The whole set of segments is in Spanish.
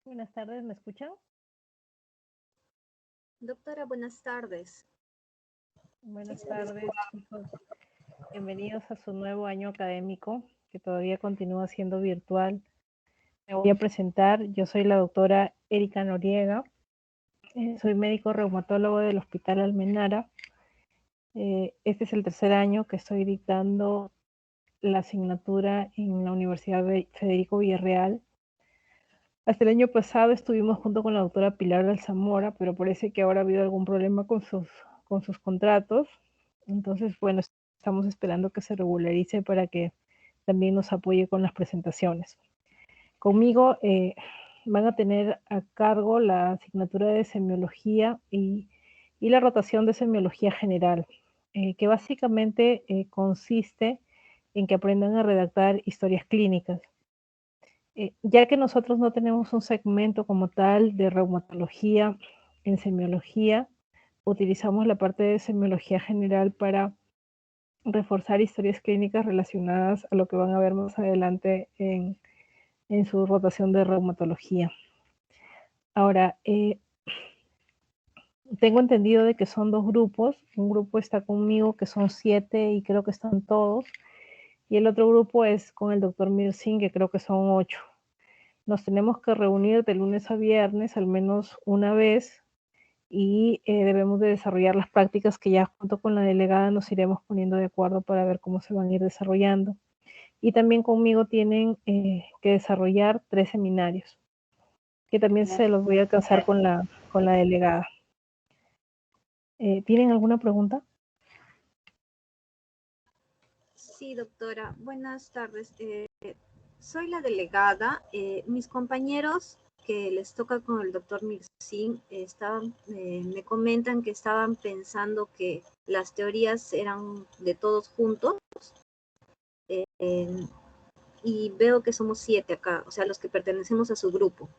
Buenas tardes, ¿me escuchan? Doctora, buenas tardes. Buenas tardes, chicos. Bienvenidos a su nuevo año académico, que todavía continúa siendo virtual. Me voy a presentar. Yo soy la doctora Erika Noriega. Soy médico reumatólogo del Hospital Almenara. Este es el tercer año que estoy dictando la asignatura en la Universidad Federico Villarreal. Hasta el año pasado estuvimos junto con la doctora Pilar Alzamora, pero parece que ahora ha habido algún problema con sus contratos. Entonces, bueno, estamos esperando que se regularice para que también nos apoye con las presentaciones. Conmigo van a tener a cargo la asignatura de semiología y la rotación de semiología general, que básicamente consiste en que aprendan a redactar historias clínicas. Ya que nosotros no tenemos un segmento como tal de reumatología en semiología, utilizamos la parte de semiología general para reforzar historias clínicas relacionadas a lo que van a ver más adelante en su rotación de reumatología. Ahora, tengo entendido de que son dos grupos. Un grupo está conmigo, que son 7 y creo que están todos. Y el otro grupo es con el doctor Mirsin, que creo que son 8. Nos tenemos que reunir de lunes a viernes al menos una vez y debemos de desarrollar las prácticas que ya junto con la delegada nos iremos poniendo de acuerdo para ver cómo se van a ir desarrollando. Y también conmigo tienen que desarrollar 3 seminarios, que también se los voy a alcanzar con la delegada. ¿Tienen alguna pregunta? Sí, doctora, buenas tardes. Soy la delegada. Mis compañeros que les toca con el doctor Mirsin me comentan que estaban pensando que las teorías eran de todos juntos y veo que somos 7 acá, o sea, los que pertenecemos a su grupo.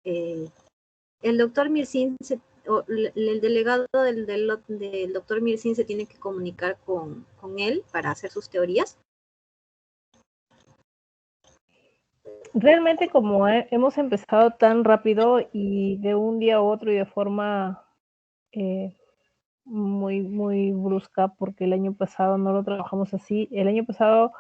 El doctor Mirsin, el delegado del doctor Mirsin se tiene que comunicar con él para hacer sus teorías. Realmente como hemos empezado tan rápido y de un día a otro y de forma muy brusca, porque el año pasado no lo trabajamos así. El año pasado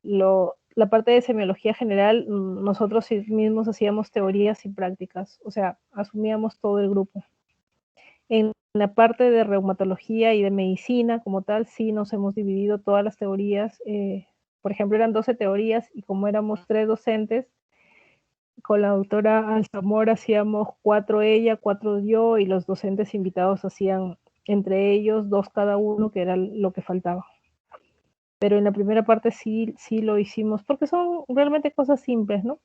la parte de semiología general, nosotros mismos hacíamos teorías y prácticas, o sea, asumíamos todo el grupo. En la parte de reumatología y de medicina como tal, sí nos hemos dividido todas las teorías. Por ejemplo, eran 12 teorías y como éramos 3 docentes, con la doctora Alzamora hacíamos 4 ella, 4 yo, y los docentes invitados hacían entre ellos 2 cada uno, que era lo que faltaba. Pero en la primera parte sí lo hicimos, porque son realmente cosas simples, ¿no?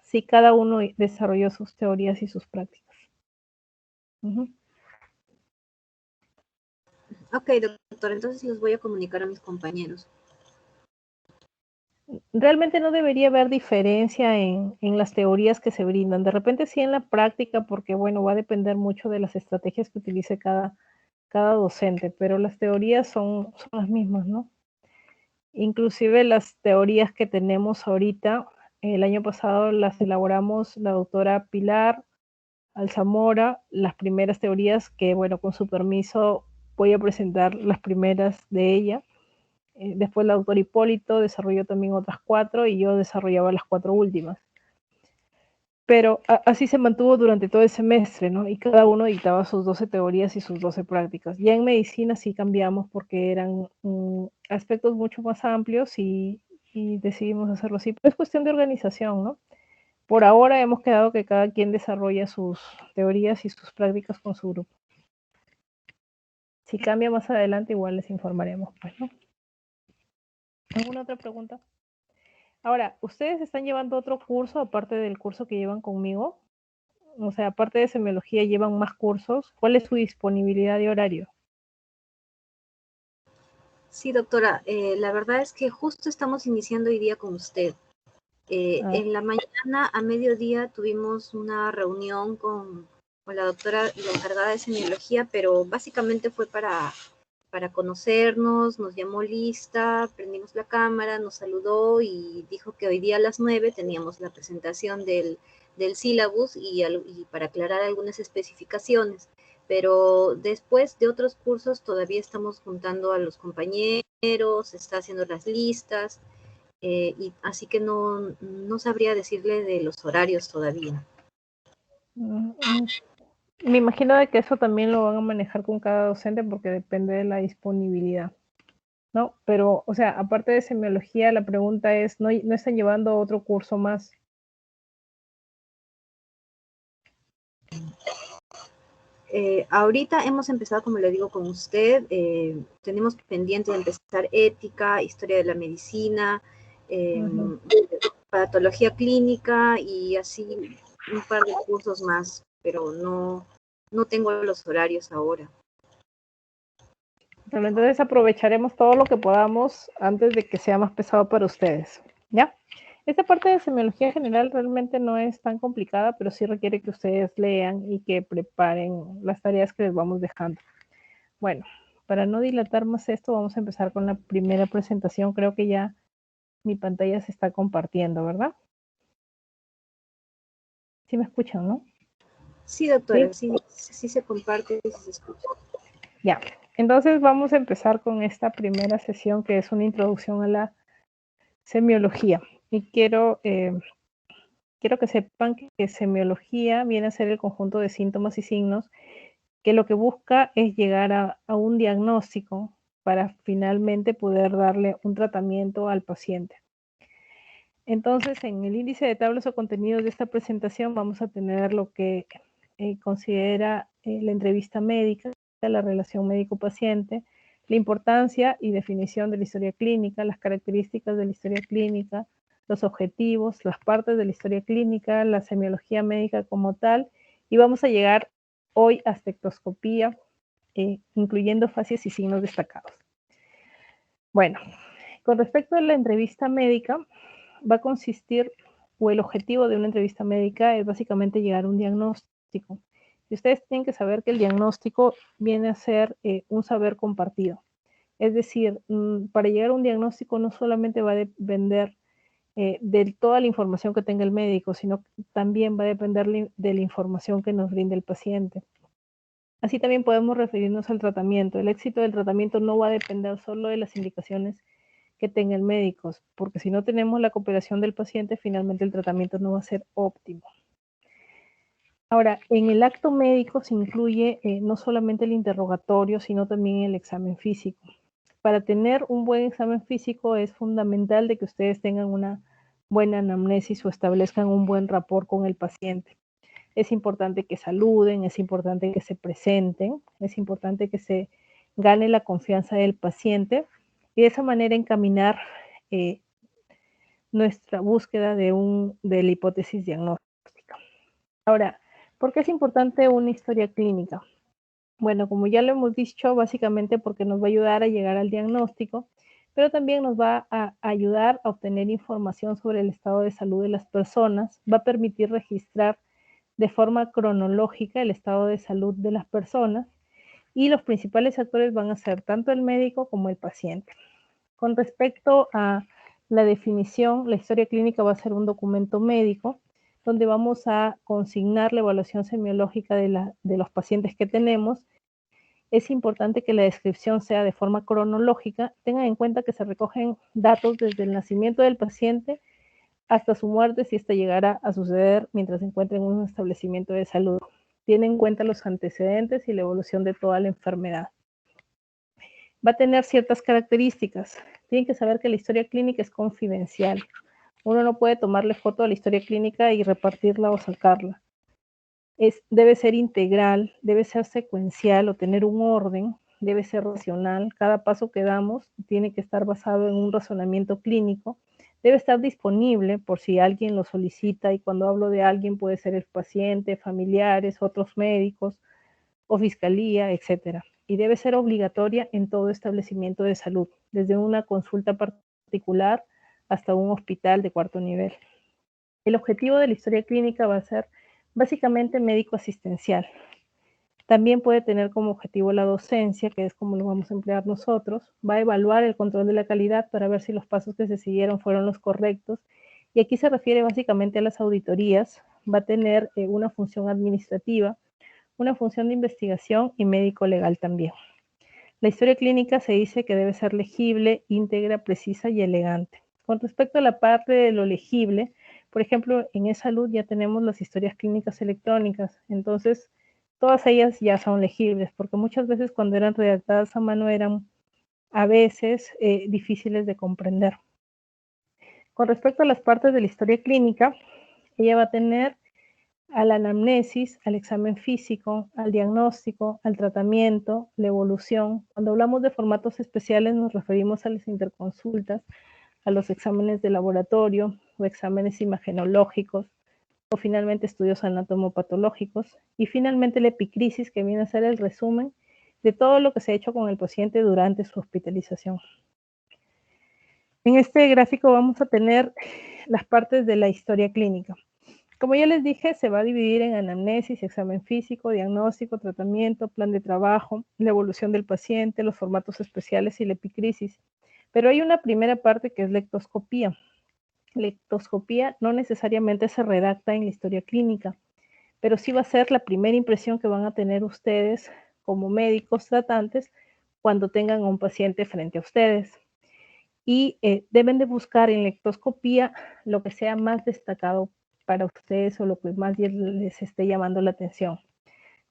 Sí, cada uno desarrolló sus teorías y sus prácticas. Ok, doctor, entonces los voy a comunicar a mis compañeros. Realmente no debería haber diferencia en las teorías que se brindan. De repente sí en la práctica, porque bueno, va a depender mucho de las estrategias que utilice cada docente, pero las teorías son las mismas, ¿no? Inclusive las teorías que tenemos ahorita, el año pasado las elaboramos la doctora Pilar Alzamora, las primeras teorías que, bueno, con su permiso voy a presentar las primeras de ella. Después la doctora Hipólito desarrolló también otras 4 y yo desarrollaba las 4 últimas. Pero así se mantuvo durante todo el semestre, ¿no? Y cada uno dictaba sus 12 teorías y sus 12 prácticas. Ya en medicina sí cambiamos porque eran aspectos mucho más amplios y decidimos hacerlo así. Pero es cuestión de organización, ¿no? Por ahora hemos quedado que cada quien desarrolla sus teorías y sus prácticas con su grupo. Si cambia más adelante, igual les informaremos, pues, ¿no? ¿Alguna otra pregunta? Ahora, ¿ustedes están llevando otro curso aparte del curso que llevan conmigo? O sea, aparte de semiología, ¿llevan más cursos? ¿Cuál es su disponibilidad de horario? Sí, doctora, la verdad es que justo estamos iniciando hoy día con usted. En la mañana a mediodía tuvimos una reunión con la doctora, la encargada de semiología, pero básicamente fue para para conocernos, nos llamó lista, prendimos la cámara, nos saludó y dijo que hoy día a las 9 teníamos la presentación del sílabus y para aclarar algunas especificaciones. Pero después de otros cursos todavía estamos juntando a los compañeros, está haciendo las listas, y así que no sabría decirle de los horarios todavía. Me imagino de que eso también lo van a manejar con cada docente porque depende de la disponibilidad, ¿no? Pero, o sea, aparte de semiología, la pregunta es, ¿no están llevando otro curso más? Ahorita hemos empezado, como le digo, con usted. Tenemos pendiente de empezar ética, historia de la medicina, patología clínica y así un par de cursos más, pero no tengo los horarios ahora. Entonces aprovecharemos todo lo que podamos antes de que sea más pesado para ustedes, ¿ya? Esta parte de semiología general realmente no es tan complicada, pero sí requiere que ustedes lean y que preparen las tareas que les vamos dejando. Bueno, para no dilatar más esto, vamos a empezar con la primera presentación. Creo que ya mi pantalla se está compartiendo, ¿verdad? ¿Sí me escuchan, no? Sí, doctora, sí se comparte y se escucha. Ya, entonces vamos a empezar con esta primera sesión que es una introducción a la semiología. Y quiero que sepan que semiología viene a ser el conjunto de síntomas y signos que lo que busca es llegar a un diagnóstico para finalmente poder darle un tratamiento al paciente. Entonces, en el índice de tablas o contenidos de esta presentación vamos a tener lo que considera la entrevista médica, la relación médico-paciente, la importancia y definición de la historia clínica, las características de la historia clínica, los objetivos, las partes de la historia clínica, la semiología médica como tal, y vamos a llegar hoy a espectroscopía, incluyendo fases y signos destacados. Bueno, con respecto a la entrevista médica, va a consistir, o el objetivo de una entrevista médica es básicamente llegar a un diagnóstico. Y ustedes tienen que saber que el diagnóstico viene a ser un saber compartido. Es decir, para llegar a un diagnóstico no solamente va a depender de toda la información que tenga el médico, sino también va a depender de la información que nos brinde el paciente. Así también podemos referirnos al tratamiento. El éxito del tratamiento no va a depender solo de las indicaciones que tenga el médico, porque si no tenemos la cooperación del paciente, finalmente el tratamiento no va a ser óptimo. Ahora, en el acto médico se incluye no solamente el interrogatorio, sino también el examen físico. Para tener un buen examen físico es fundamental de que ustedes tengan una buena anamnesis o establezcan un buen rapport con el paciente. Es importante que saluden, es importante que se presenten, es importante que se gane la confianza del paciente y de esa manera encaminar nuestra búsqueda de la hipótesis diagnóstica. Ahora, ¿por qué es importante una historia clínica? Bueno, como ya lo hemos dicho, básicamente porque nos va a ayudar a llegar al diagnóstico, pero también nos va a ayudar a obtener información sobre el estado de salud de las personas, va a permitir registrar de forma cronológica el estado de salud de las personas y los principales actores van a ser tanto el médico como el paciente. Con respecto a la definición, la historia clínica va a ser un documento médico donde vamos a consignar la evaluación semiológica de los pacientes que tenemos. Es importante que la descripción sea de forma cronológica. Tengan en cuenta que se recogen datos desde el nacimiento del paciente hasta su muerte si esta llegara a suceder mientras se encuentra en un establecimiento de salud. Tienen en cuenta los antecedentes y la evolución de toda la enfermedad. Va a tener ciertas características. Tienen que saber que la historia clínica es confidencial. Uno no puede tomarle foto a la historia clínica y repartirla o sacarla. Debe ser integral, debe ser secuencial o tener un orden, debe ser racional. Cada paso que damos tiene que estar basado en un razonamiento clínico. Debe estar disponible por si alguien lo solicita, y cuando hablo de alguien puede ser el paciente, familiares, otros médicos o fiscalía, etcétera. Y debe ser obligatoria en todo establecimiento de salud, desde una consulta particular hasta un hospital de cuarto nivel. El objetivo de la historia clínica va a ser básicamente médico asistencial. También puede tener como objetivo la docencia, que es como lo vamos a emplear nosotros. Va a evaluar el control de la calidad para ver si los pasos que se siguieron fueron los correctos. Y aquí se refiere básicamente a las auditorías. Va a tener una función administrativa, una función de investigación y médico-legal también. La historia clínica se dice que debe ser legible, íntegra, precisa y elegante. Con respecto a la parte de lo legible, por ejemplo, en eSalud ya tenemos las historias clínicas electrónicas, entonces todas ellas ya son legibles, porque muchas veces cuando eran redactadas a mano eran a veces difíciles de comprender. Con respecto a las partes de la historia clínica, ella va a tener a la anamnesis, al examen físico, al diagnóstico, al tratamiento, la evolución. Cuando hablamos de formatos especiales nos referimos a las interconsultas, a los exámenes de laboratorio o exámenes imagenológicos o finalmente estudios anatomopatológicos y finalmente la epicrisis, que viene a ser el resumen de todo lo que se ha hecho con el paciente durante su hospitalización. En este gráfico vamos a tener las partes de la historia clínica. Como ya les dije, se va a dividir en anamnesis, examen físico, diagnóstico, tratamiento, plan de trabajo, la evolución del paciente, los formatos especiales y la epicrisis. Pero hay una primera parte que es lectoscopía. Lectoscopía no necesariamente se redacta en la historia clínica, pero sí va a ser la primera impresión que van a tener ustedes como médicos tratantes cuando tengan a un paciente frente a ustedes. Y deben de buscar en lectoscopía lo que sea más destacado para ustedes o lo que más les esté llamando la atención.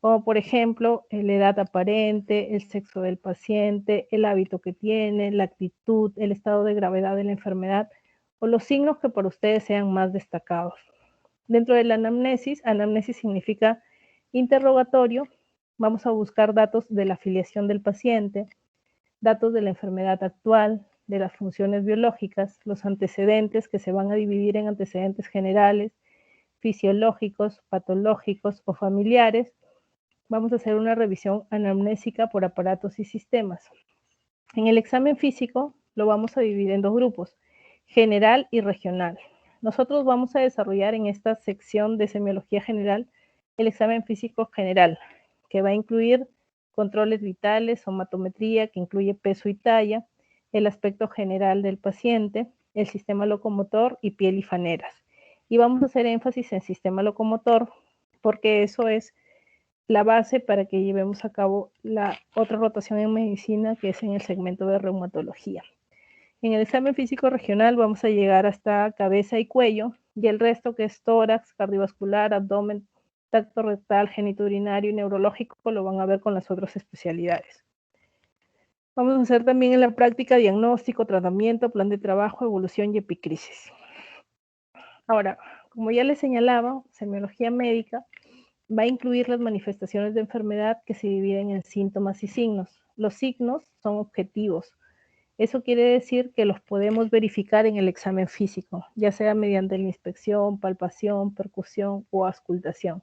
Como por ejemplo, la edad aparente, el sexo del paciente, el hábito que tiene, la actitud, el estado de gravedad de la enfermedad o los signos que para ustedes sean más destacados. Dentro de la anamnesis, anamnesis significa interrogatorio, vamos a buscar datos de la afiliación del paciente, datos de la enfermedad actual, de las funciones biológicas, los antecedentes que se van a dividir en antecedentes generales, fisiológicos, patológicos o familiares. Vamos a hacer una revisión anamnésica por aparatos y sistemas. En el examen físico lo vamos a dividir en dos grupos, general y regional. Nosotros vamos a desarrollar en esta sección de semiología general el examen físico general, que va a incluir controles vitales, somatometría, que incluye peso y talla, el aspecto general del paciente, el sistema locomotor y piel y faneras. Y vamos a hacer énfasis en sistema locomotor porque eso es la base para que llevemos a cabo la otra rotación en medicina, que es en el segmento de reumatología. En el examen físico regional vamos a llegar hasta cabeza y cuello, y el resto, que es tórax, cardiovascular, abdomen, tracto rectal, genitourinario y neurológico, lo van a ver con las otras especialidades. Vamos a hacer también en la práctica diagnóstico, tratamiento, plan de trabajo, evolución y epicrisis. Ahora, como ya les señalaba, semiología médica va a incluir las manifestaciones de enfermedad que se dividen en síntomas y signos. Los signos son objetivos. Eso quiere decir que los podemos verificar en el examen físico, ya sea mediante la inspección, palpación, percusión o auscultación.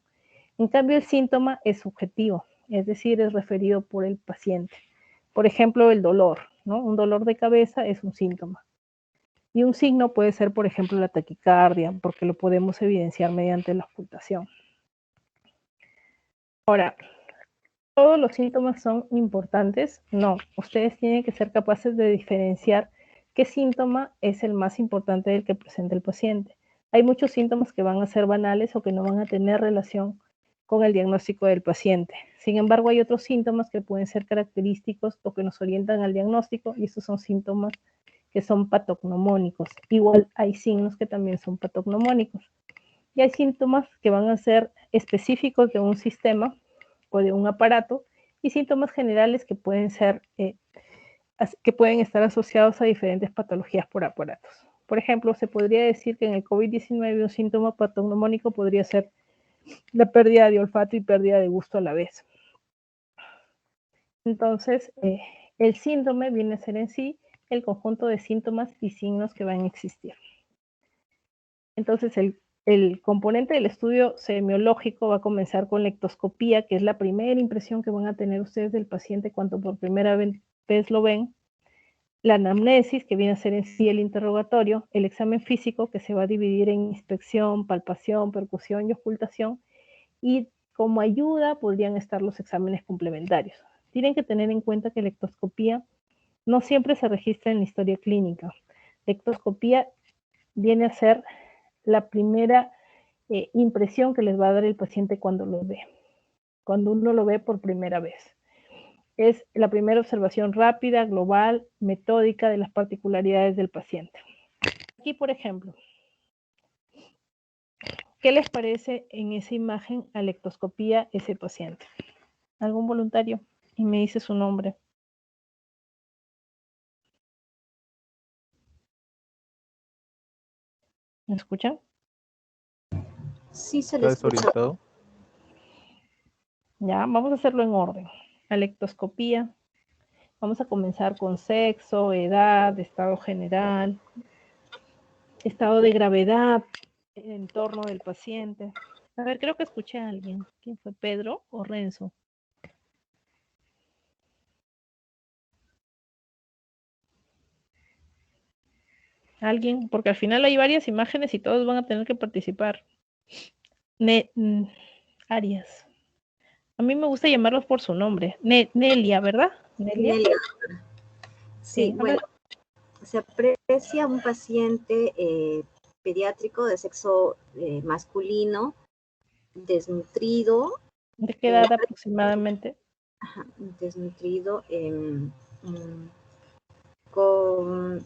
En cambio, el síntoma es subjetivo, es decir, es referido por el paciente. Por ejemplo, el dolor, ¿no? Un dolor de cabeza es un síntoma. Y un signo puede ser, por ejemplo, la taquicardia, porque lo podemos evidenciar mediante la auscultación. Ahora, ¿todos los síntomas son importantes? No, ustedes tienen que ser capaces de diferenciar qué síntoma es el más importante del que presenta el paciente. Hay muchos síntomas que van a ser banales o que no van a tener relación con el diagnóstico del paciente. Sin embargo, hay otros síntomas que pueden ser característicos o que nos orientan al diagnóstico, y estos son síntomas que son patognomónicos. Igual hay signos que también son patognomónicos. Y hay síntomas que van a ser específicos de un sistema o de un aparato, y síntomas generales que pueden ser que pueden estar asociados a diferentes patologías por aparatos. Por ejemplo, se podría decir que en el COVID-19 un síntoma patognomónico podría ser la pérdida de olfato y pérdida de gusto a la vez. Entonces, el síndrome viene a ser en sí el conjunto de síntomas y signos que van a existir. Entonces, el componente del estudio semiológico va a comenzar con lectoscopía, que es la primera impresión que van a tener ustedes del paciente cuando por primera vez lo ven. La anamnesis, que viene a ser en sí el interrogatorio, el examen físico, que se va a dividir en inspección, palpación, percusión y auscultación, y como ayuda podrían estar los exámenes complementarios. Tienen que tener en cuenta que la ectoscopía no siempre se registra en la historia clínica. La ectoscopía viene a ser la primera impresión que les va a dar el paciente cuando lo ve, cuando uno lo ve por primera vez. Es la primera observación rápida, global, metódica de las particularidades del paciente. Aquí, por ejemplo, ¿qué les parece en esa imagen a la ectoscopía ese paciente? ¿Algún voluntario? Y me dice su nombre. ¿Me escuchan? Sí, se le escucha. Desorientado. Ya, vamos a hacerlo en orden. A la ectoscopía, vamos a comenzar con sexo, edad, estado general, estado de gravedad, el entorno del paciente. A ver, creo que escuché a alguien. ¿Quién fue? ¿Pedro o Renzo? Alguien, porque al final hay varias imágenes y todos van a tener que participar. Arias. A mí me gusta llamarlos por su nombre. Nelia, ¿verdad? Nelia. Sí, bueno, se aprecia un paciente pediátrico de sexo masculino, desnutrido. ¿De qué edad aproximadamente? Desnutrido, con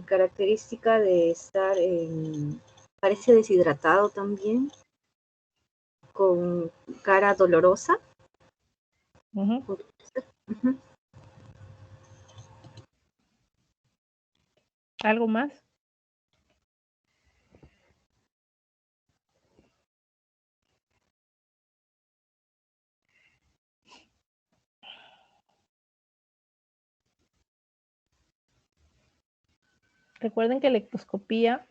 característica de estar, parece deshidratado también, con cara dolorosa. ¿Algo más? Recuerden que la ectoscopía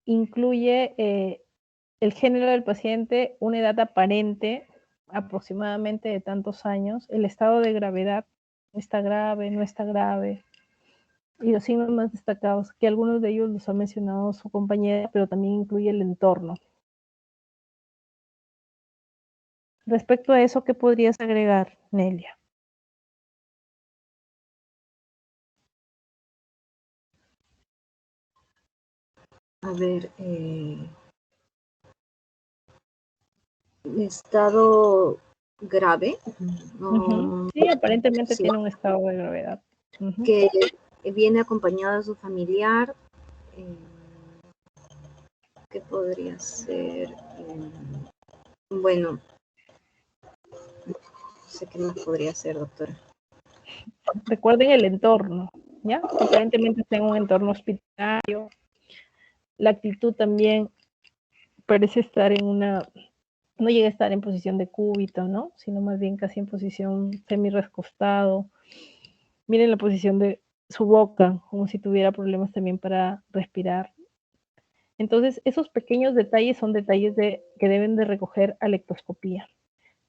incluye el género del paciente, una edad aparente aproximadamente de tantos años, el estado de gravedad, está grave, no está grave, y los signos más destacados, que algunos de ellos los ha mencionado su compañera, pero también incluye el entorno. Respecto a eso, ¿qué podrías agregar, Nelia? A ver, estado grave. Sí, aparentemente sí. Tiene un estado de gravedad. Que viene acompañado de su familiar. ¿Qué podría ser? Bueno, no sé qué más podría ser, doctora. Recuerden el entorno, ¿ya? Aparentemente está en un entorno hospitalario. La actitud también parece estar en una, no llega a estar en posición de cúbito, ¿no? Sino más bien casi en posición semi-recostado. Miren la posición de su boca, como si tuviera problemas también para respirar. Entonces, esos pequeños detalles son detalles que deben de recoger a la ectoscopía.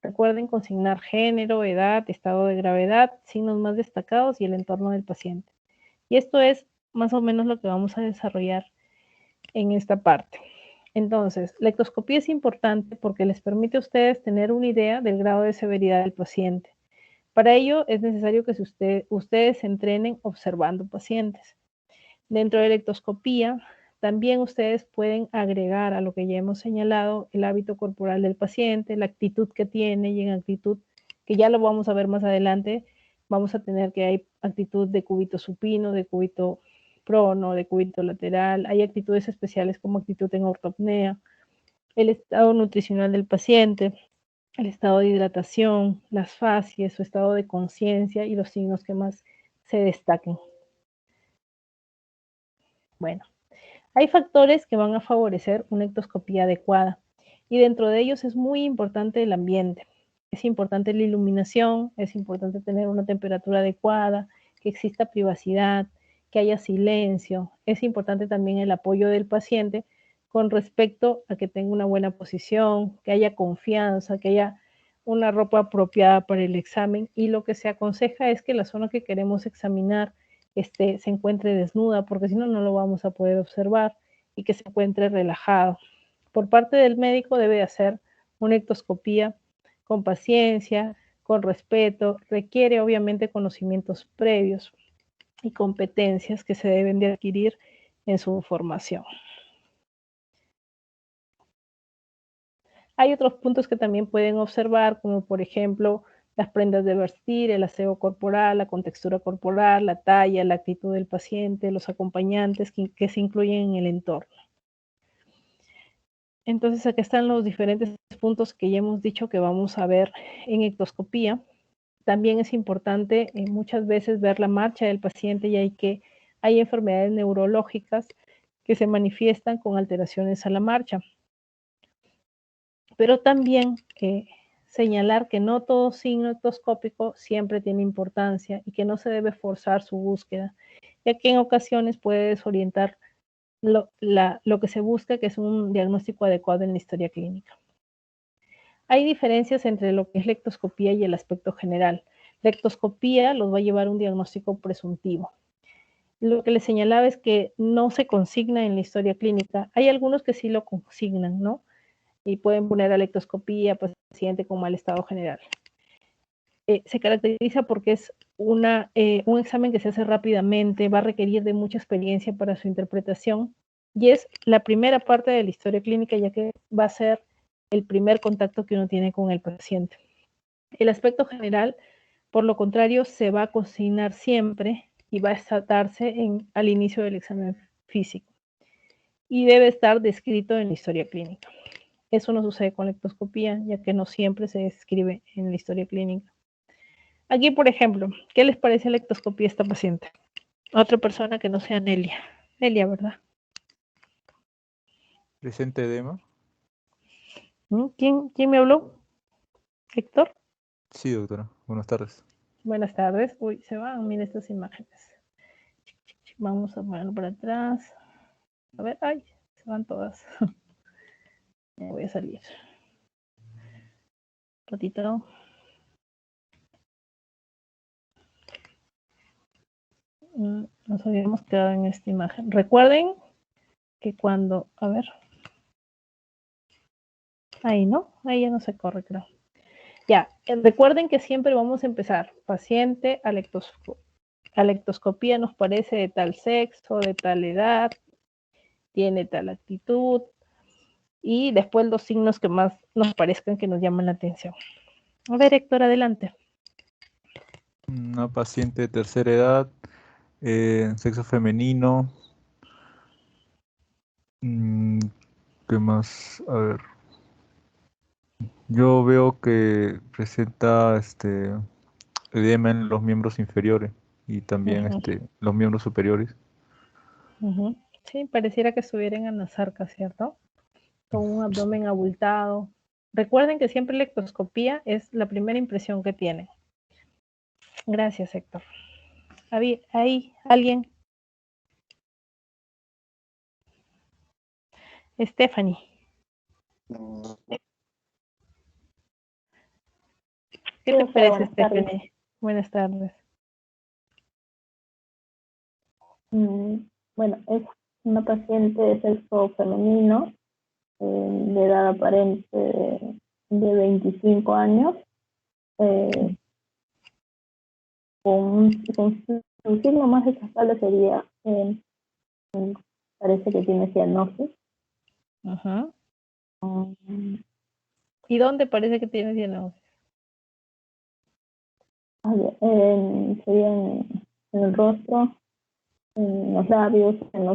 Recuerden consignar género, edad, estado de gravedad, signos más destacados y el entorno del paciente. Y esto es más o menos lo que vamos a desarrollar en esta parte. Entonces, la ectoscopía es importante porque les permite a ustedes tener una idea del grado de severidad del paciente. Para ello es necesario que ustedes se entrenen observando pacientes. Dentro de la ectoscopía, también ustedes pueden agregar a lo que ya hemos señalado el hábito corporal del paciente, la actitud que tiene, y en actitud, que ya lo vamos a ver más adelante, vamos a tener que hay actitud de cúbito supino, de cúbito prono, de cúbito lateral, hay actitudes especiales como actitud en ortopnea, el estado nutricional del paciente, el estado de hidratación, las facies, su estado de conciencia y los signos que más se destaquen. Bueno, hay factores que van a favorecer una ectoscopía adecuada y dentro de ellos es muy importante el ambiente. Es importante la iluminación, es importante tener una temperatura adecuada, que exista privacidad, que haya silencio. Es importante también el apoyo del paciente con respecto a que tenga una buena posición, que haya confianza, que haya una ropa apropiada para el examen, y lo que se aconseja es que la zona que queremos examinar se encuentre desnuda, porque si no, no lo vamos a poder observar, y que se encuentre relajado. Por parte del médico debe hacer Una ectoscopía con paciencia, con respeto, requiere obviamente conocimientos previos y competencias que se deben de adquirir en su formación. Hay otros puntos que también pueden observar, como por ejemplo las prendas de vestir, el aseo corporal, la contextura corporal, la talla, la actitud del paciente, los acompañantes que se incluyen en el entorno. Entonces, aquí están los diferentes puntos que ya hemos dicho que vamos a ver en ectoscopía. También es importante muchas veces ver la marcha del paciente, ya que hay enfermedades neurológicas que se manifiestan con alteraciones a la marcha. Pero también señalar que no todo signo ectoscópico siempre tiene importancia y que no se debe forzar su búsqueda, ya que en ocasiones puede desorientar lo que se busca, que es un diagnóstico adecuado en la historia clínica. Hay diferencias entre lo que es la ectoscopía y el aspecto general. La ectoscopía los va a llevar a un diagnóstico presuntivo. Lo que les señalaba es que no se consigna en la historia clínica. Hay algunos que sí lo consignan, ¿no? Y pueden poner a la ectoscopía paciente con mal estado general. Se caracteriza porque es un examen que se hace rápidamente, va a requerir de mucha experiencia para su interpretación y es la primera parte de la historia clínica, ya que va a ser el primer contacto que uno tiene con el paciente. El aspecto general, por lo contrario, se va a consignar siempre y va a darse al inicio del examen físico y debe estar descrito en la historia clínica. Eso no sucede con la ectoscopía, ya que no siempre se describe en la historia clínica. Aquí, por ejemplo, ¿qué les parece la ectoscopía a esta paciente? Otra persona que no sea Nelia. Nelia, ¿verdad? Presente edema. ¿Quién me habló? ¿Héctor? Sí, doctora. Buenas tardes. Buenas tardes. Uy, se van, miren estas imágenes. Vamos a ponerlo para atrás. A ver, ay, se van todas. Ya voy a salir. Un ratito. Nos habíamos quedado en esta imagen. Recuerden que cuando, a ver, ahí no, ahí ya no se corre, creo. Ya, recuerden que siempre vamos a empezar. Paciente a la ectoscopía nos parece de tal sexo, de tal edad, tiene tal actitud y después los signos que más nos parezcan que nos llaman la atención. A ver, Héctor, adelante. Una paciente de tercera edad, sexo femenino. ¿Qué más? A ver. Yo veo que presenta edema en los miembros inferiores y también los miembros superiores. Sí, pareciera que estuviera en anasarca, ¿cierto? Con un abdomen abultado. Recuerden que siempre la ectoscopía es la primera impresión que tienen. Gracias, Héctor. ¿Ahí alguien? Stephanie. ¿Qué te parece, Stephanie? Buenas tardes. Bueno, es una paciente de sexo femenino, de edad aparente de 25 años, con su signo más destacable sería, parece que tiene cianosis. ¿Y dónde parece que tiene cianosis? Sería en el rostro, en los labios, en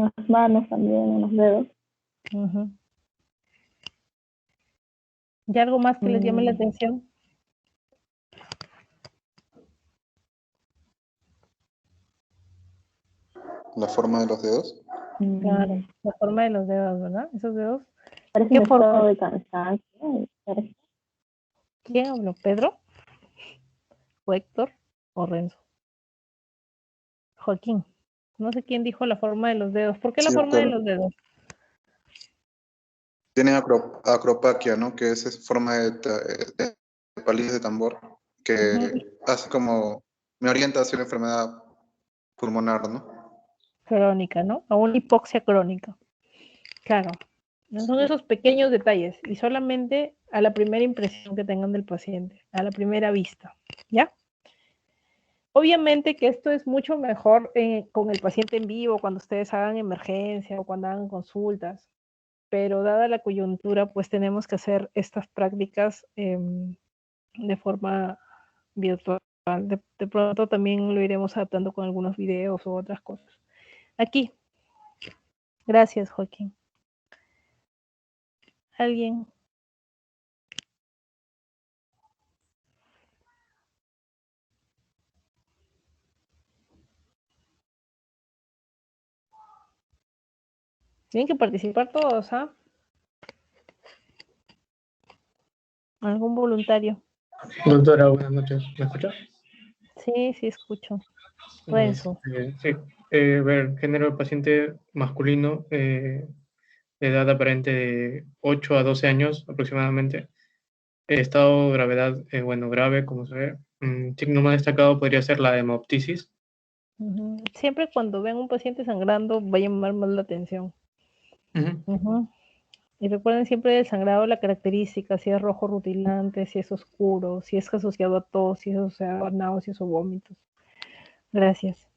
las manos también, en los dedos. ¿Y algo más que les llame la atención? ¿La forma de los dedos? Claro, la forma de los dedos, ¿verdad? Esos dedos. Parece ¿Qué un forma? estado de cansancio. ¿Quién habló? ¿Pedro? ¿O Héctor? ¿O Renzo? Joaquín. No sé quién dijo la forma de los dedos. ¿Por qué la forma de los dedos? Tiene acropaquia, ¿no? Que es forma de palillos de tambor, que hace como, me orienta hacia una enfermedad pulmonar, ¿no? Crónica, ¿no? A una hipoxia crónica. Claro. Son esos pequeños detalles y solamente a la primera impresión que tengan del paciente, a la primera vista, ¿ya? Obviamente que esto es mucho mejor con el paciente en vivo, cuando ustedes hagan emergencia o cuando hagan consultas, pero dada la coyuntura, pues tenemos que hacer estas prácticas de forma virtual. De pronto también lo iremos adaptando con algunos videos u otras cosas. Aquí. Gracias, Joaquín. ¿Alguien? Tienen que participar todos, ¿ah? ¿Algún voluntario? Doctora, buenas noches. ¿Me escucha? Sí, sí escucho. Renzo. Sí. Ver, género de paciente masculino, de edad aparente de 8 a 12 años aproximadamente. Estado de gravedad, bueno, grave, como se ve. Signo más destacado podría ser la hemoptisis. Siempre cuando vean un paciente sangrando va a llamar más la atención. Y recuerden siempre del sangrado la característica, si es rojo rutilante, si es oscuro, si es asociado a tos, si es asociado a náuseas o vómitos. Gracias.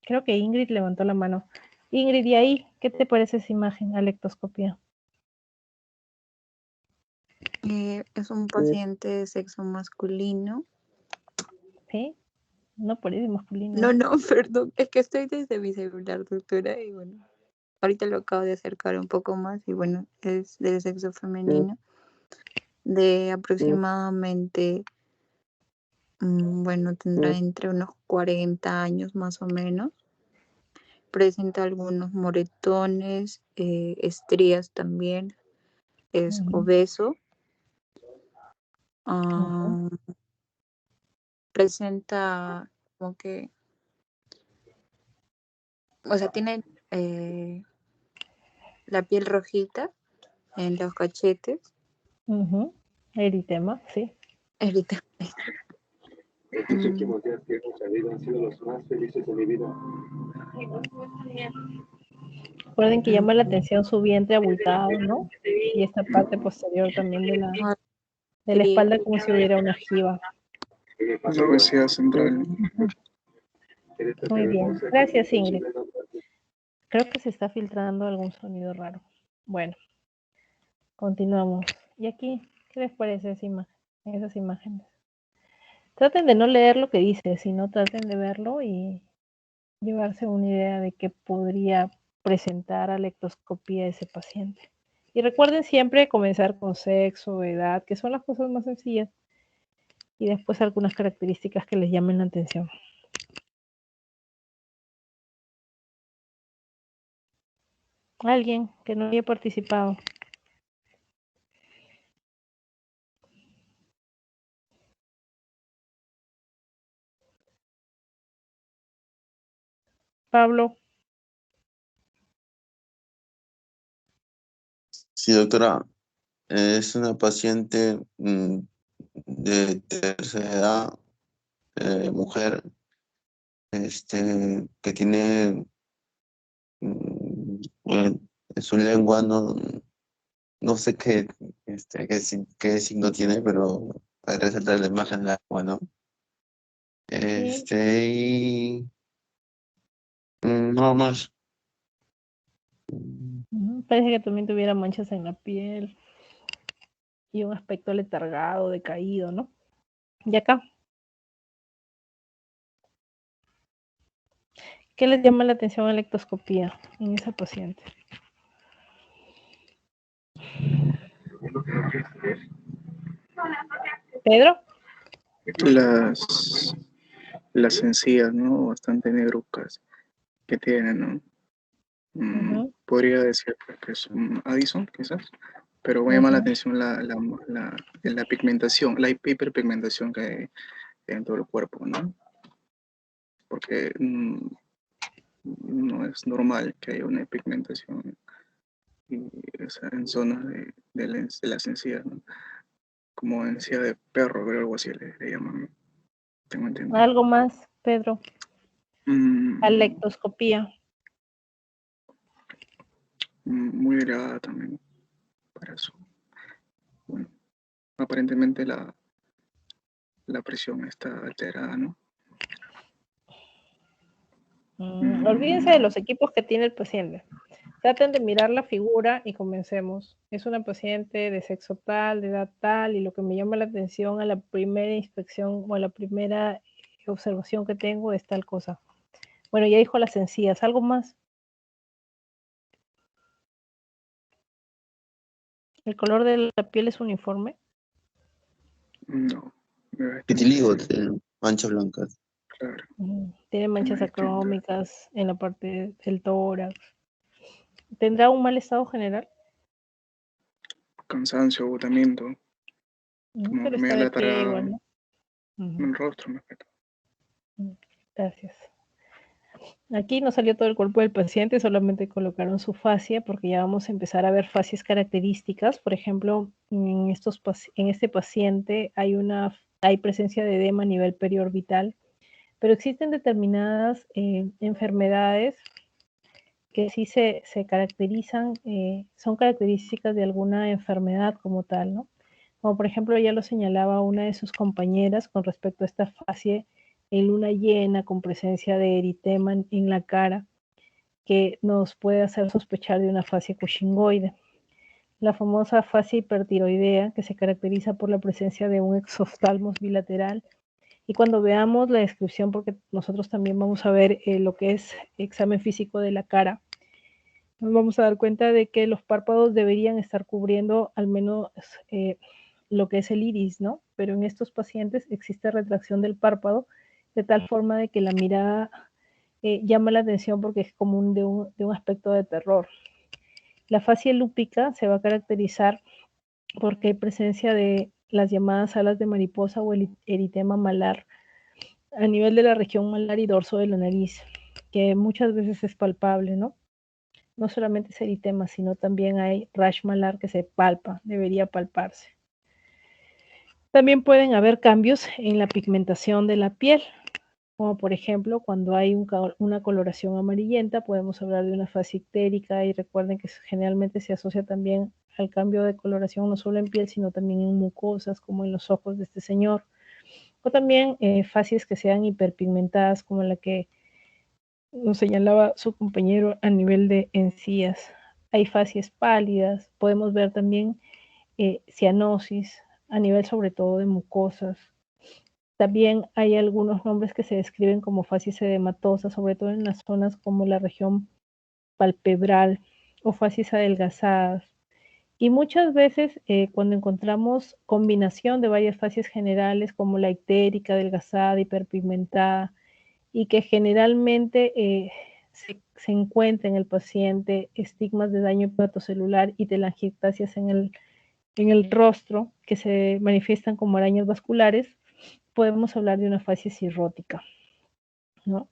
Creo que Ingrid levantó la mano. Ingrid, ¿y ahí qué te parece esa imagen, alectoscopía? Es un paciente de sexo masculino. ¿Sí? No parece masculino. No, perdón, es que estoy desde mi celular, doctora, y bueno, ahorita lo acabo de acercar un poco más, y bueno, es del sexo femenino, de aproximadamente, bueno, tendrá entre unos 40 años más o menos. Presenta algunos moretones, estrías también, es obeso. Presenta como que, o sea, tiene la piel rojita en los cachetes. Eritema, sí. Eritema. Estos últimos días que hemos salido han sido los más felices de mi vida. Recuerden que llama la atención su vientre abultado, ¿no? Y esta parte posterior también de la espalda como si hubiera una ojiva. La obesidad central. Muy bien. Gracias, Ingrid. Creo que se está filtrando algún sonido raro. Bueno, continuamos. ¿Y aquí qué les parece esas imágenes? Traten de no leer lo que dice, sino traten de verlo y llevarse una idea de qué podría presentar a lectoscopía ese paciente. Y recuerden siempre comenzar con sexo, edad, que son las cosas más sencillas, y después algunas características que les llamen la atención. Alguien que no haya participado. Pablo. Sí, doctora, es una paciente de tercera edad, mujer, que tiene bueno, en su lengua, no sé qué signo tiene, pero para resaltar la imagen de la lengua, ¿no? Y no más. Parece que también tuviera manchas en la piel y un aspecto letargado, decaído, ¿no? Y acá. ¿Qué les llama la atención en la ectoscopía en esa paciente? ¿Pedro? Las encías, ¿no? Bastante negruzcas que tienen, ¿no? Podría decir que es un Addison, quizás, pero me llama la atención la pigmentación, la hiperpigmentación que hay en todo el cuerpo, ¿no? Porque no es normal que haya una pigmentación en zonas de las encías, ¿no? Como encía de perro, pero algo así le llaman, ¿no? Tengo entendido. ¿Algo más, Pedro? Alectoscopía. Muy delgada también. para su, bueno, aparentemente la presión está alterada, ¿no? Olvídense de los equipos que tiene el paciente. Traten de mirar la figura y comencemos. Es una paciente de sexo tal, de edad tal, y lo que me llama la atención a la primera inspección o a la primera observación que tengo es tal cosa. Bueno, ya dijo las encías. ¿Algo más? ¿El color de la piel es uniforme? No. Vitiligo, manchas blancas. Claro. Tiene manchas acrómicas en la parte del tórax. ¿Tendrá un mal estado general? Cansancio, agotamiento. Como Pero me está de la pie igual, ¿no? en el rostro, me parece. Gracias. Aquí no salió todo el cuerpo del paciente, solamente colocaron su fascia porque ya vamos a empezar a ver fascias características. Por ejemplo, en este paciente hay presencia de edema a nivel periorbital, pero existen determinadas enfermedades que sí se caracterizan, son características de alguna enfermedad como tal, ¿no? Como por ejemplo ya lo señalaba una de sus compañeras con respecto a esta fascia en luna llena con presencia de eritema en la cara que nos puede hacer sospechar de una fascia cushingoide. La famosa fascia hipertiroidea que se caracteriza por la presencia de un exoftalmos bilateral. Y cuando veamos la descripción, porque nosotros también vamos a ver lo que es examen físico de la cara, nos vamos a dar cuenta de que los párpados deberían estar cubriendo al menos lo que es el iris, ¿no? Pero en estos pacientes existe retracción del párpado de tal forma de que la mirada llama la atención porque es común de un aspecto de terror. La fascia lúpica se va a caracterizar porque hay presencia de las llamadas alas de mariposa o el eritema malar a nivel de la región malar y dorso de la nariz, que muchas veces es palpable, ¿no? No solamente es eritema, sino también hay rash malar que se palpa, debería palparse. También pueden haber cambios en la pigmentación de la piel, como por ejemplo cuando hay una coloración amarillenta, podemos hablar de una fascia ictérica y recuerden que generalmente se asocia también al cambio de coloración no solo en piel, sino también en mucosas, como en los ojos de este señor, o también fascias que sean hiperpigmentadas, como la que nos señalaba su compañero a nivel de encías. Hay fascias pálidas, podemos ver también cianosis a nivel sobre todo de mucosas. También hay algunos nombres que se describen como fascias edematosas, sobre todo en las zonas como la región palpebral o fascias adelgazadas. Y muchas veces cuando encontramos combinación de varias fascias generales como la ictérica, adelgazada, hiperpigmentada, y que generalmente se encuentra en el paciente estigmas de daño hepatocelular y telangiectasias en el rostro que se manifiestan como arañas vasculares, podemos hablar de una fascia cirrótica, ¿no?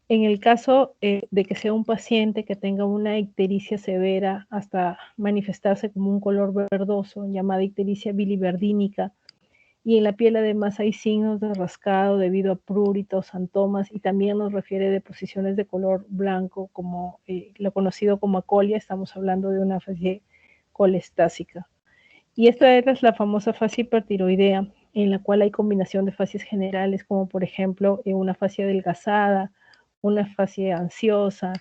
En el caso de que sea un paciente que tenga una ictericia severa hasta manifestarse como un color verdoso, llamada ictericia biliverdínica, y en la piel además hay signos de rascado debido a pruritos, santomas, y también nos refiere a deposiciones de color blanco, como lo conocido como acolia, estamos hablando de una fascia colestásica. Y esta es la famosa fascia hipertiroidea, en la cual hay combinación de fascias generales, como por ejemplo una fascia adelgazada, una fascia ansiosa.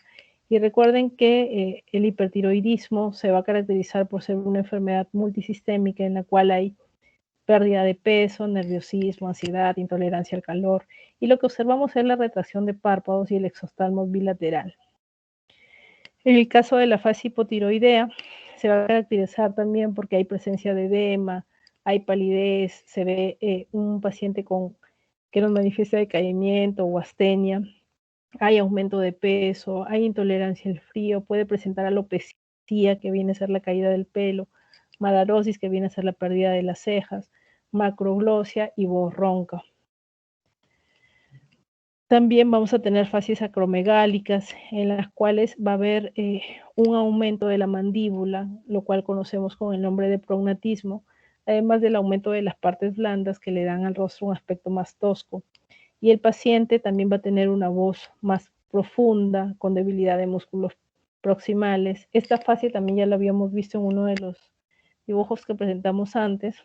Y recuerden que el hipertiroidismo se va a caracterizar por ser una enfermedad multisistémica en la cual hay pérdida de peso, nerviosismo, ansiedad, intolerancia al calor. Y lo que observamos es la retracción de párpados y el exoftalmo bilateral. En el caso de la fascia hipotiroidea, se va a caracterizar también porque hay presencia de edema, hay palidez, se ve un paciente que nos manifiesta decaimiento o astenia, hay aumento de peso, hay intolerancia al frío, puede presentar alopecia, que viene a ser la caída del pelo, malarosis, que viene a ser la pérdida de las cejas, macroglosia y voz ronca. También vamos a tener fascias acromegálicas en las cuales va a haber un aumento de la mandíbula, lo cual conocemos con el nombre de prognatismo, además del aumento de las partes blandas que le dan al rostro un aspecto más tosco. Y el paciente también va a tener una voz más profunda, con debilidad de músculos proximales. Esta fascia también ya la habíamos visto en uno de los dibujos que presentamos antes,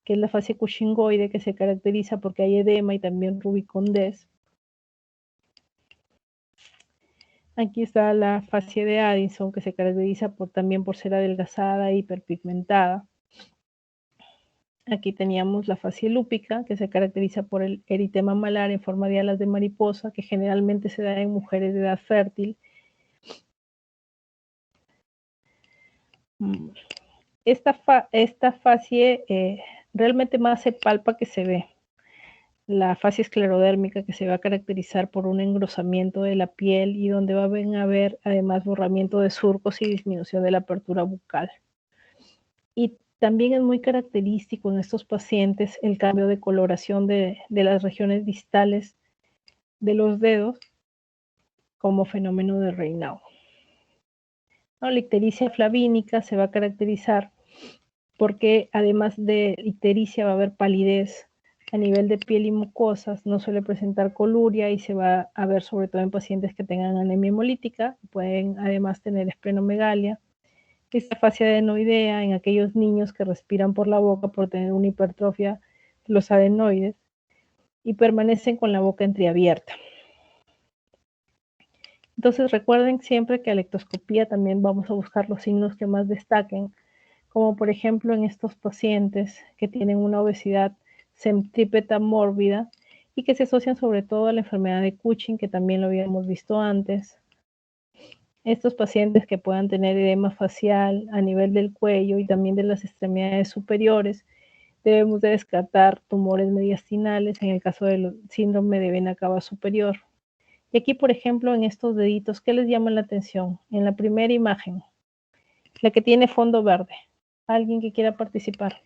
que es la fascia cushingoide, que se caracteriza porque hay edema y también rubicundez. Aquí está la fascia de Addison, que se caracteriza también por ser adelgazada e hiperpigmentada. Aquí teníamos la fascia lúpica, que se caracteriza por el eritema malar en forma de alas de mariposa, que generalmente se da en mujeres de edad fértil. Esta fascia realmente más se palpa que se ve. La fascia esclerodérmica, que se va a caracterizar por un engrosamiento de la piel y donde van a haber además borramiento de surcos y disminución de la apertura bucal. Y también es muy característico en estos pacientes el cambio de coloración de las regiones distales de los dedos como fenómeno de Raynaud. La ictericia flavínica se va a caracterizar porque además de ictericia va a haber palidez a nivel de piel y mucosas, no suele presentar coluria y se va a ver sobre todo en pacientes que tengan anemia hemolítica, pueden además tener esplenomegalia. Esta fascia adenoidea en aquellos niños que respiran por la boca por tener una hipertrofia de los adenoides y permanecen con la boca entreabierta. Entonces recuerden siempre que a la ectoscopía también vamos a buscar los signos que más destaquen, como por ejemplo en estos pacientes que tienen una obesidad centrípeta mórbida y que se asocian sobre todo a la enfermedad de Cushing, que también lo habíamos visto antes. Estos pacientes que puedan tener edema facial a nivel del cuello y también de las extremidades superiores, debemos de descartar tumores mediastinales en el caso del síndrome de vena cava superior. Y aquí, por ejemplo, en estos deditos, ¿qué les llama la atención? En la primera imagen, la que tiene fondo verde. ¿Alguien que quiera participar?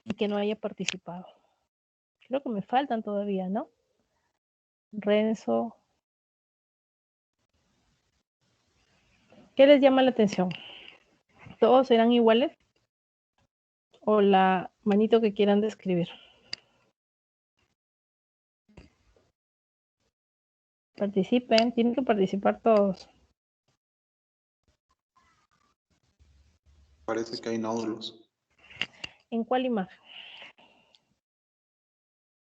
Y que no haya participado. Creo que me faltan todavía, ¿no? Renzo. ¿Qué les llama la atención? ¿Todos serán iguales? ¿O la manito que quieran describir? Participen, tienen que participar todos. Parece que hay nódulos. ¿En cuál imagen?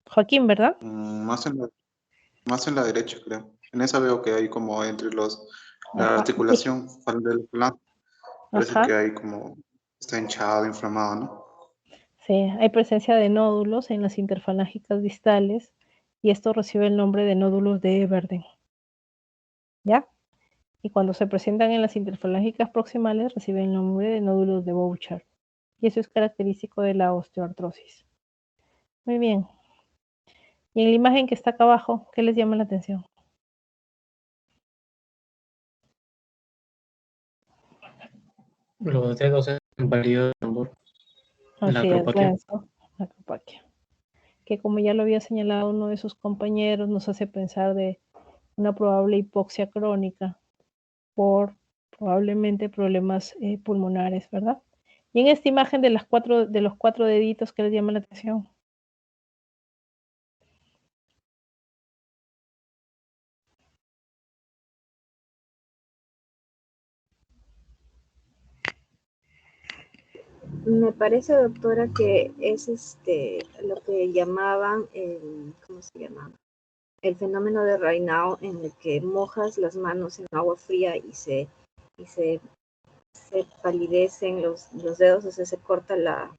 Joaquín, ¿verdad? Más en la derecha, creo. En esa veo que hay como entre la Ajá, articulación del plan. Parece ajá. que hay como, está hinchado, inflamado, ¿no? Sí, hay presencia de nódulos en las interfalángicas distales y esto recibe el nombre de nódulos de Everden. ¿Ya? Y cuando se presentan en las interfalángicas proximales reciben el nombre de nódulos de Bouchard. Y eso es característico de la osteoartrosis. Muy bien. Y en la imagen que está acá abajo, ¿qué les llama la atención? Los dedos en palillo de tambor. La Así es, acropaquia. Renzo, la acropaquia. Que como ya lo había señalado uno de sus compañeros, nos hace pensar de una probable hipoxia crónica por probablemente problemas pulmonares, ¿verdad? Y en esta imagen de los cuatro deditos, ¿qué les llama la atención? Me parece, doctora, que es lo que llamaban, ¿cómo se llama? El fenómeno de Raynaud, en el que mojas las manos en agua fría y se palidecen los dedos, o sea, se corta la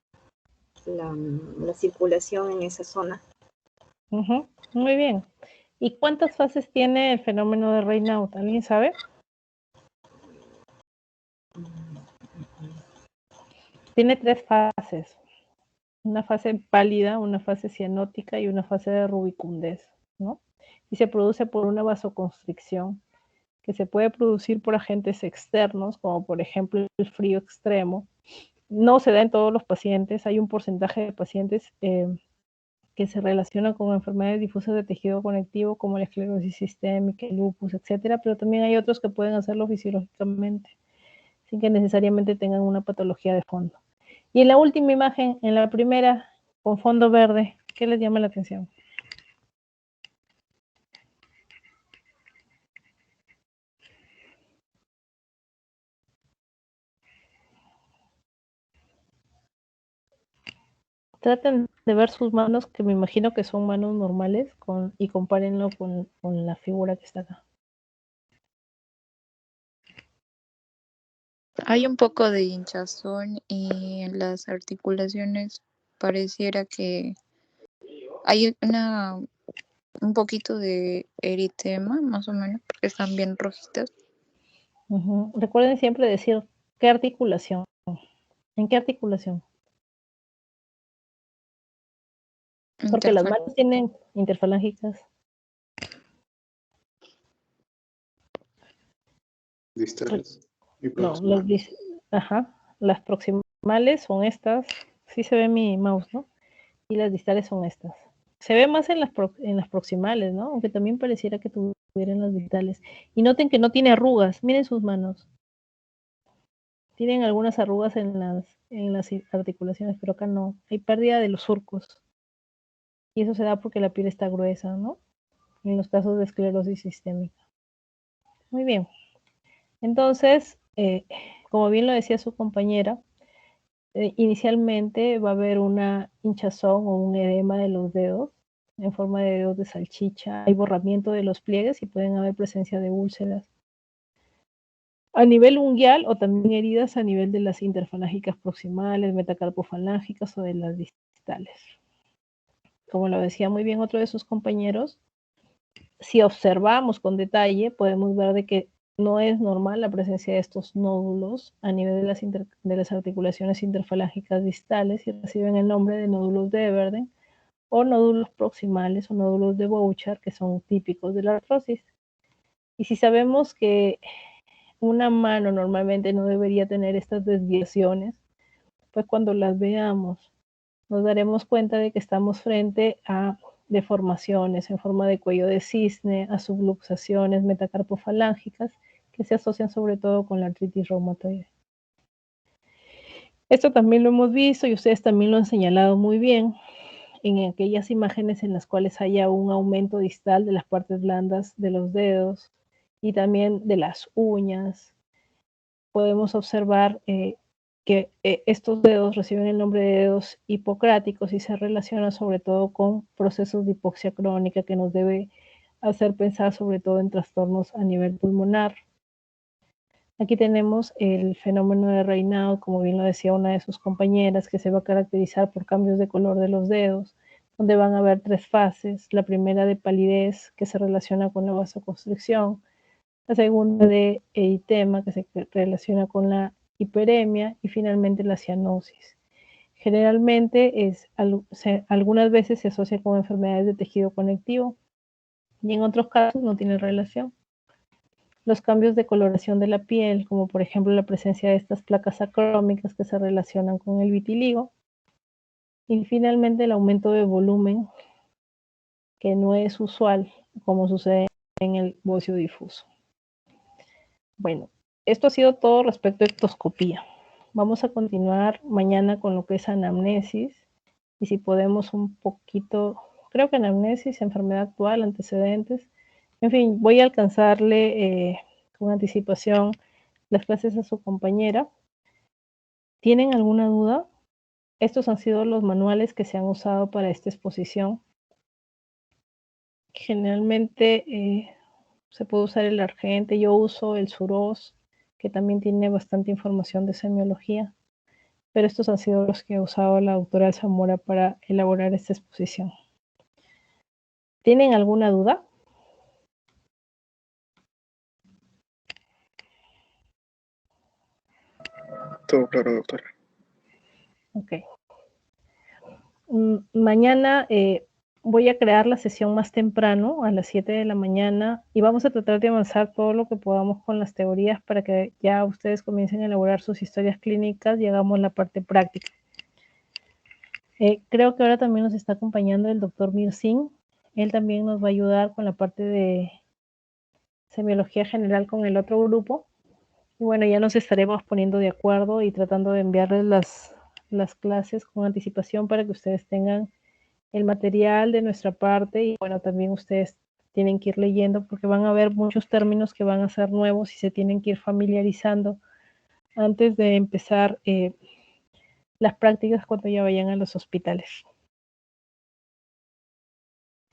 circulación en esa zona. Muy bien. ¿Y cuántas fases tiene el fenómeno de Raynaud? ¿Alguien sabe? Tiene 3 fases. Una fase pálida, una fase cianótica y una fase de rubicundez, ¿no? Y se produce por una vasoconstricción que se puede producir por agentes externos, como por ejemplo el frío extremo. No se da en todos los pacientes, hay un porcentaje de pacientes que se relacionan con enfermedades difusas de tejido conectivo, como la esclerosis sistémica, el lupus, etcétera, pero también hay otros que pueden hacerlo fisiológicamente, sin que necesariamente tengan una patología de fondo. Y en la última imagen, en la primera, con fondo verde, ¿qué les llama la atención? traten de ver sus manos, que me imagino que son manos normales, y compárenlo con la figura que está acá. Hay un poco de hinchazón y en las articulaciones pareciera que hay un poquito de eritema, más o menos, porque están bien rojitas. Recuerden siempre decir qué articulación. ¿En qué articulación? Porque las manos tienen interfalángicas. Distales y No, proximales. las proximales son estas. Sí se ve mi mouse, ¿no? Y las distales son estas. Se ve más en las proximales, ¿no? Aunque también pareciera que tuvieran las distales. Y noten que no tiene arrugas. Miren sus manos. Tienen algunas arrugas en las articulaciones, pero acá no. Hay pérdida de los surcos. Y eso se da porque la piel está gruesa, ¿no? En los casos de esclerosis sistémica. Muy bien. Entonces, como bien lo decía su compañera, inicialmente va a haber una hinchazón o un edema de los dedos en forma de dedos de salchicha. Hay borramiento de los pliegues y pueden haber presencia de úlceras a nivel unguial o también heridas a nivel de las interfalángicas proximales, metacarpofalángicas o de las distales. Como lo decía muy bien otro de sus compañeros, si observamos con detalle, podemos ver de que no es normal la presencia de estos nódulos a nivel de las articulaciones interfalángicas distales y reciben el nombre de nódulos de Everden o nódulos proximales o nódulos de Bouchard, que son típicos de la artrosis. Y si sabemos que una mano normalmente no debería tener estas desviaciones, pues cuando las veamos nos daremos cuenta de que estamos frente a deformaciones en forma de cuello de cisne, a subluxaciones metacarpofalángicas que se asocian sobre todo con la artritis reumatoide. Esto también lo hemos visto y ustedes también lo han señalado muy bien en aquellas imágenes en las cuales haya un aumento distal de las partes blandas de los dedos y también de las uñas. Podemos observar que estos dedos reciben el nombre de dedos hipocráticos y se relaciona sobre todo con procesos de hipoxia crónica que nos debe hacer pensar sobre todo en trastornos a nivel pulmonar. Aquí tenemos el fenómeno de Raynaud, como bien lo decía una de sus compañeras, que se va a caracterizar por cambios de color de los dedos, donde van a haber 3 fases. La primera de palidez, que se relaciona con la vasoconstricción. La segunda de eritema, que se relaciona con la hiperemia, y finalmente la cianosis. Generalmente algunas veces se asocia con enfermedades de tejido conectivo y en otros casos no tiene relación. Los cambios de coloración de la piel, como por ejemplo la presencia de estas placas acrómicas que se relacionan con el vitiligo, y finalmente el aumento de volumen, que no es usual como sucede en el bocio difuso. Bueno, esto ha sido todo respecto a ectoscopía. Vamos a continuar mañana con lo que es anamnesis y si podemos un poquito, creo que anamnesis, enfermedad actual, antecedentes. En fin, voy a alcanzarle con anticipación las clases a su compañera. ¿Tienen alguna duda? Estos han sido los manuales que se han usado para esta exposición. Generalmente se puede usar el Argente, yo uso el Suros, que también tiene bastante información de semiología, pero estos han sido los que ha usado la doctora Zamora para elaborar esta exposición. ¿Tienen alguna duda? Todo claro, doctora. Ok. Mañana voy a crear la sesión más temprano, a las 7 de la mañana, y vamos a tratar de avanzar todo lo que podamos con las teorías para que ya ustedes comiencen a elaborar sus historias clínicas y hagamos la parte práctica. Creo que ahora también nos está acompañando el doctor Mirsin. Él también nos va a ayudar con la parte de semiología general con el otro grupo. Y bueno, ya nos estaremos poniendo de acuerdo y tratando de enviarles las clases con anticipación para que ustedes tengan el material de nuestra parte y bueno, también ustedes tienen que ir leyendo porque van a haber muchos términos que van a ser nuevos y se tienen que ir familiarizando antes de empezar las prácticas cuando ya vayan a los hospitales.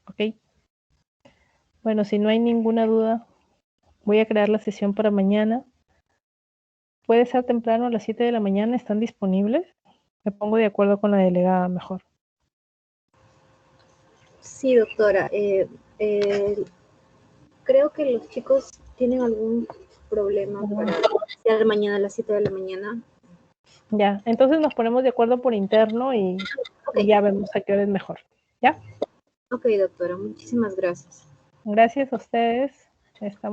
¿Ok? Bueno, si no hay ninguna duda, voy a crear la sesión para mañana. ¿Puede ser temprano a las 7 de la mañana? ¿Están disponibles? Me pongo de acuerdo con la delegada mejor. Sí, doctora. Creo que los chicos tienen algún problema para iniciar mañana a las 7 de la mañana. Ya, entonces nos ponemos de acuerdo por interno y ya vemos a qué hora es mejor. ¿Ya? Ok, doctora. Muchísimas gracias. Gracias a ustedes. Estamos